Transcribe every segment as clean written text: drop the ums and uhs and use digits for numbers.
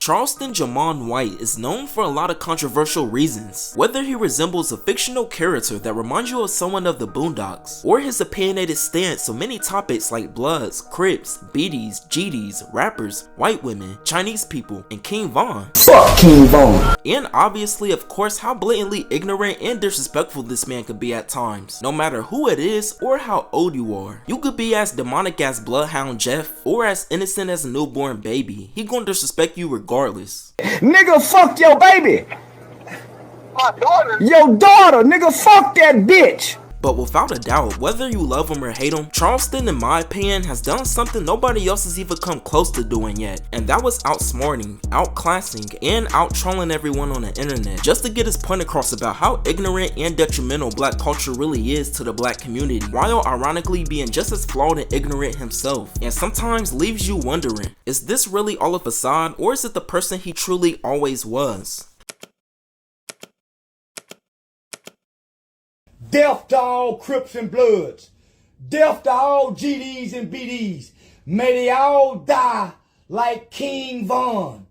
Charleston Jamon White is known for a lot of controversial reasons, whether he resembles a fictional character that reminds you of someone of the Boondocks, or his opinionated stance on many topics like Bloods, Crips, BDs, GDs, rappers, white women, Chinese people, and King Von. Fuck King Von. And obviously, of course, how blatantly ignorant and disrespectful this man could be at times, no matter who it is or how old you are. You could be as demonic as Bloodhound Jeff, or as innocent as a newborn baby. He gonna disrespect you regardless. Nigga, fuck your baby. My daughter? Your daughter, nigga, fuck that bitch. But without a doubt, whether you love him or hate him, Charleston, in my opinion, has done something nobody else has even come close to doing yet. And that was outsmarting, outclassing, and out-trolling everyone on the internet, just to get his point across about how ignorant and detrimental black culture really is to the black community, while ironically being just as flawed and ignorant himself. And sometimes leaves you wondering, is this really all a facade, or is it the person he truly always was? Death to all Crips and Bloods. Death to all GDs and BDs. May they all die like King Von.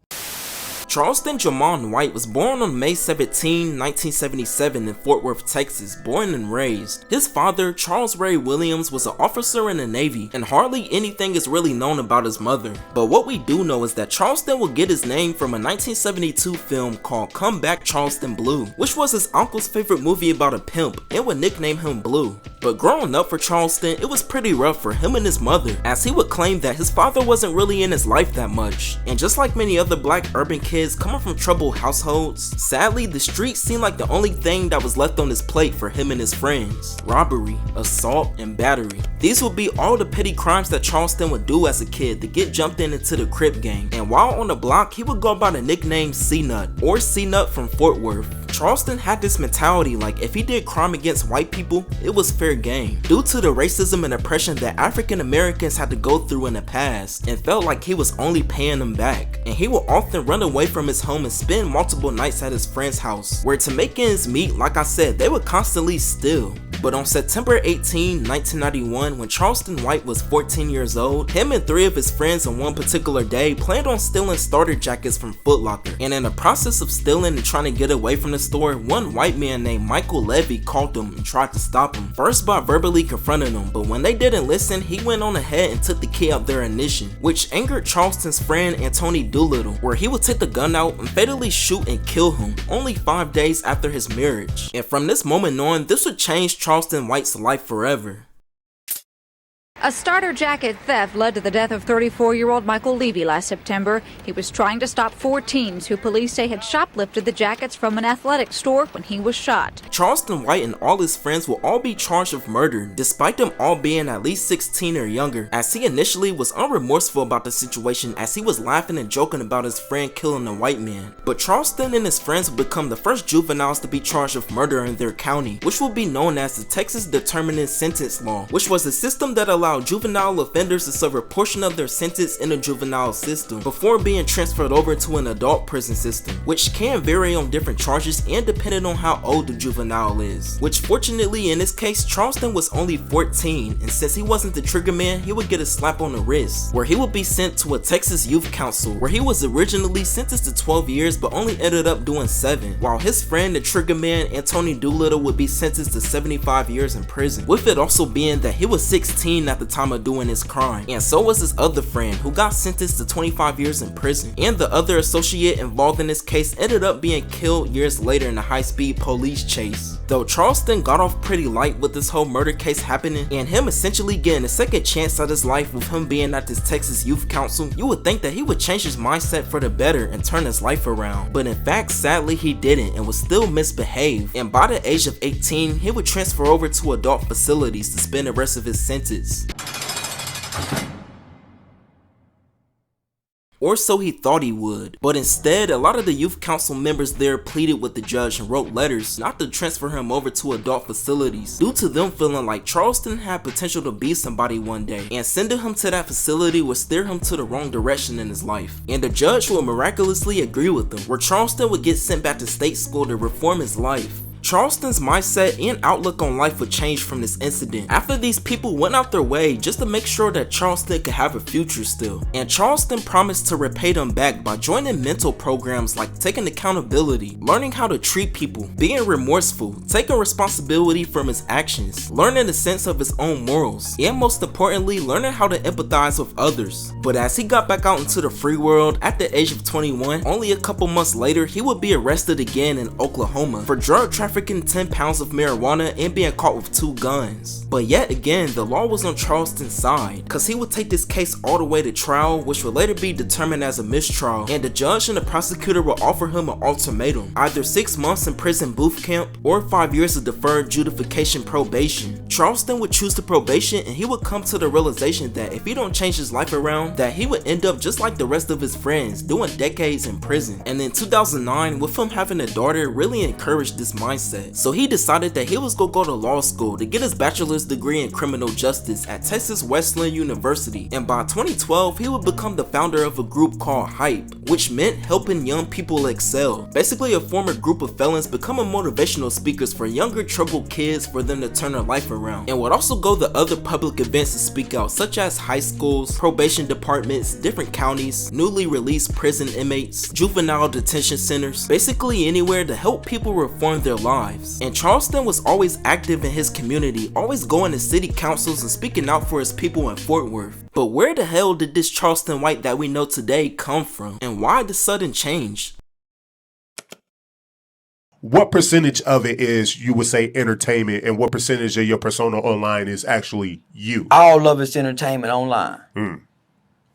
Charleston Jamon White was born on May 17, 1977 in Fort Worth, Texas, born and raised. His father, Charles Ray Williams, was an officer in the Navy, and hardly anything is really known about his mother. But what we do know is that Charleston will get his name from a 1972 film called Come Back Charleston Blue, which was his uncle's favorite movie about a pimp and would nickname him Blue. But growing up for Charleston, it was pretty rough for him and his mother, as he would claim that his father wasn't really in his life that much. And just like many other black urban kids coming from troubled households, sadly the streets seemed like the only thing that was left on his plate for him and his friends. Robbery, assault, and battery. These would be all the petty crimes that Charleston would do as a kid to get jumped into the Crip gang. And while on the block, he would go by the nickname C-Nut, or C-Nut from Fort Worth. Charleston had this mentality like if he did crime against white people, it was fair game, due to the racism and oppression that African Americans had to go through in the past, and felt like he was only paying them back. And he would often run away from his home and spend multiple nights at his friend's house, where to make ends meet, like I said, they would constantly steal. But on September 18, 1991, when Charleston White was 14 years old, him and 3 of his friends on one particular day planned on stealing starter jackets from Foot Locker. And in the process of stealing and trying to get away from the store, one white man named Michael Levy called them and tried to stop him, first by verbally confronting them, but when they didn't listen, he went on ahead and took the key out their ignition, which angered Charleston's friend Anthony Doolittle, where he would take the gun out and fatally shoot and kill him only 5 days after his marriage. And from this moment on, this would change Charleston White's life forever. A starter jacket theft led to the death of 34-year-old Michael Levy last September. He was trying to stop 4 teens who police say had shoplifted the jackets from an athletic store when he was shot. Charleston White and all his friends will all be charged with murder, despite them all being at least 16 or younger, as he initially was unremorseful about the situation as he was laughing and joking about his friend killing a white man. But Charleston and his friends will become the first juveniles to be charged with murder in their county, which will be known as the Texas Determinate Sentence Law, which was a system that allowed juvenile offenders to serve a portion of their sentence in a juvenile system before being transferred over to an adult prison system, which can vary on different charges and depending on how old the juvenile is, which fortunately in this case Charleston was only 14, and since he wasn't the trigger man, he would get a slap on the wrist, where he would be sent to a Texas youth council, where he was originally sentenced to 12 years but only ended up doing 7, while his friend the trigger man Anthony Doolittle would be sentenced to 75 years in prison, with it also being that he was 16 at the time of doing his crime, and so was his other friend who got sentenced to 25 years in prison, and the other associate involved in this case ended up being killed years later in a high-speed police chase. Though Charleston got off pretty light with this whole murder case happening and him essentially getting a second chance at his life with him being at this Texas Youth Council, you would think that he would change his mindset for the better and turn his life around, but in fact sadly he didn't and was still misbehaved, and by the age of 18 he would transfer over to adult facilities to spend the rest of his sentence. Or so he thought he would, but instead a lot of the youth council members there pleaded with the judge and wrote letters not to transfer him over to adult facilities, due to them feeling like Charleston had potential to be somebody one day, and sending him to that facility would steer him to the wrong direction in his life. And the judge would miraculously agree with them, where Charleston would get sent back to state school to reform his life. Charleston's mindset and outlook on life would change from this incident after these people went out their way just to make sure that Charleston could have a future still. And Charleston promised to repay them back by joining mental programs like taking accountability, learning how to treat people, being remorseful, taking responsibility from his actions, learning the sense of his own morals, and most importantly, learning how to empathize with others. But as he got back out into the free world at the age of 21, only a couple months later, he would be arrested again in Oklahoma for drug trafficking 10 pounds of marijuana and being caught with 2 guns. But yet again, the law was on Charleston's side, cause he would take this case all the way to trial, which would later be determined as a mistrial, and the judge and the prosecutor will offer him an ultimatum, either 6 months in prison boot camp or 5 years of deferred adjudication probation. Charleston would choose the probation, and he would come to the realization that if he don't change his life around, that he would end up just like the rest of his friends, doing decades in prison. And in 2009, with him having a daughter, really encouraged this mindset. So he decided that he was gonna go to law school to get his bachelor's degree in criminal justice at Texas Wesleyan University, and by 2012 he would become the founder of a group called HYPE, which meant helping young people excel. Basically a former group of felons becoming motivational speakers for younger troubled kids for them to turn their life around, and would also go to other public events to speak out, such as high schools, probation departments, different counties, newly released prison inmates, juvenile detention centers, basically anywhere to help people reform their lives. And Charleston was always active in his community, always going to city councils and speaking out for his people in Fort Worth. But where the hell did this Charleston White that we know today come from? And why the sudden change? What percentage of it is, you would say, entertainment, and what percentage of your persona online is actually you? All of it's entertainment online.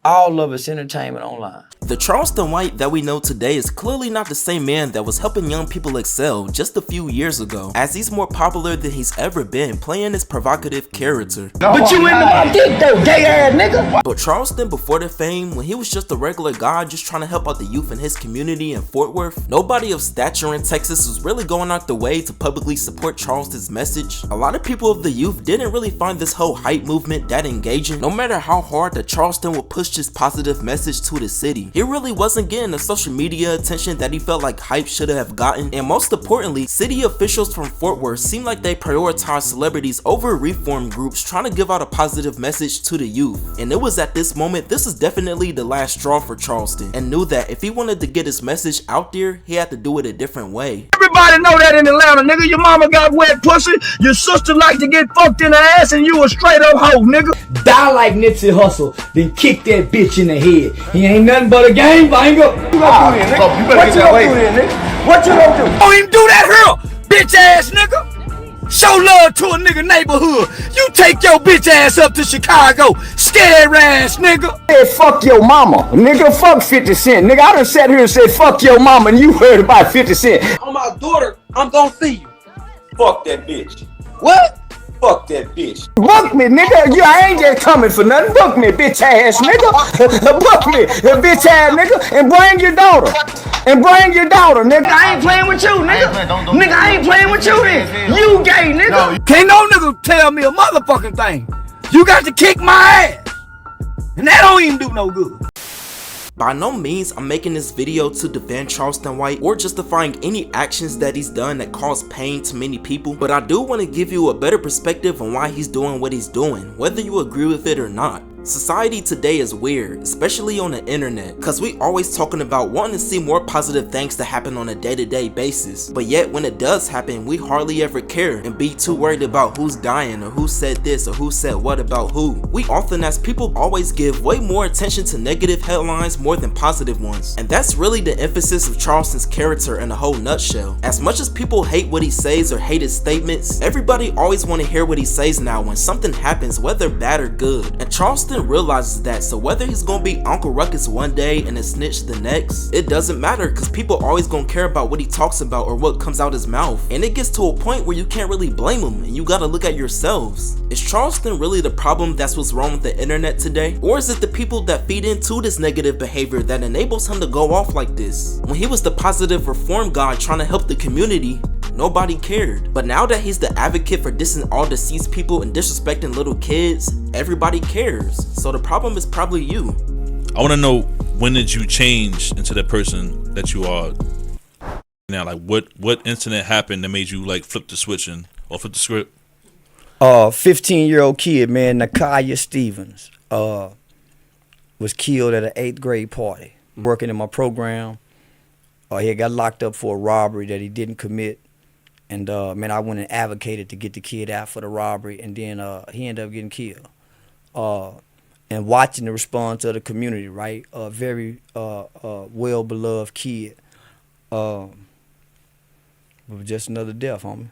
All of it's entertainment online. The Charleston White that we know today is clearly not the same man that was helping young people excel just a few years ago, as he's more popular than he's ever been, playing this provocative character. But you into my dick though, gay ass nigga. But Charleston, before the fame, when he was just a regular guy just trying to help out the youth in his community in Fort Worth, nobody of stature in Texas was really going out the way to publicly support Charleston's message. A lot of people of the youth didn't really find this whole hype movement that engaging, no matter how hard that Charleston would push his positive message to the city. He really wasn't getting the social media attention that he felt like hype should have gotten, and most importantly, city officials from Fort Worth seemed like they prioritized celebrities over reform groups trying to give out a positive message to the youth. And it was at this moment, this is definitely the last straw for Charleston, and knew that if he wanted to get his message out there, he had to do it a different way. Everybody know that in Atlanta, nigga. Your mama got wet pussy, your sister like to get fucked in the ass, and you a straight up hoe, nigga. Die like Nipsey Hussle, then kick that bitch in the head. He ain't nothing but a gang banger. What you gonna do then, nigga? What you gonna do then, nigga? What you gonna do? Don't even do that here, bitch ass nigga. Show love to a nigga neighborhood. You take your bitch ass up to Chicago, scare ass nigga. Hey, fuck your mama, nigga. Fuck 50 Cent, nigga. I done sat here and said fuck your mama, and you heard about 50 Cent. On my daughter, I'm gonna see you. Fuck that bitch. What? Fuck that bitch. Book me, nigga. I ain't just coming for nothing. Book me, bitch ass nigga. Book me, bitch ass nigga, and bring your daughter. And bring your daughter, nigga. I ain't playing with you, nigga. Nigga, I ain't playing with you then. You gay, nigga. Can't no nigga tell me a motherfucking thing. You got to kick my ass. And that don't even do no good. By no means I'm making this video to defend Charleston White or justifying any actions that he's done that cause pain to many people, but I do want to give you a better perspective on why he's doing what he's doing, whether you agree with it or not. Society today is weird, especially on the internet, cause we always talking about wanting to see more positive things to happen on a day-to-day basis, but yet when it does happen, we hardly ever care and be too worried about who's dying or who said this or who said what about who. We often as people always give way more attention to negative headlines more than positive ones, and that's really the emphasis of Charleston's character in a whole nutshell. As much as people hate what he says or hate his statements, everybody always want to hear what he says now when something happens, whether bad or good, and Charleston realizes that, so whether he's gonna be Uncle Ruckus one day and a snitch the next, it doesn't matter, cause people always gonna care about what he talks about or what comes out his mouth, and it gets to a point where you can't really blame him and you gotta look at yourselves. Is Charleston really the problem that's what's wrong with the internet today? Or is it the people that feed into this negative behavior that enables him to go off like this? When he was the positive reform guy trying to help the community, nobody cared. But now that he's the advocate for dissing all deceased people and disrespecting little kids, everybody cares. So the problem is probably you. I want to know, when did you change into the person that you are now? Like, what incident happened that made you like flip the switch or flip the script? 15-year-old kid, man, Nakaya Stevens, was killed at an 8th grade party. Working in my program, he got locked up for a robbery that he didn't commit. And, man, I went and advocated to get the kid out for the robbery, and then he ended up getting killed. And watching the response of the community, right? A very well-beloved kid. Just another death, homie.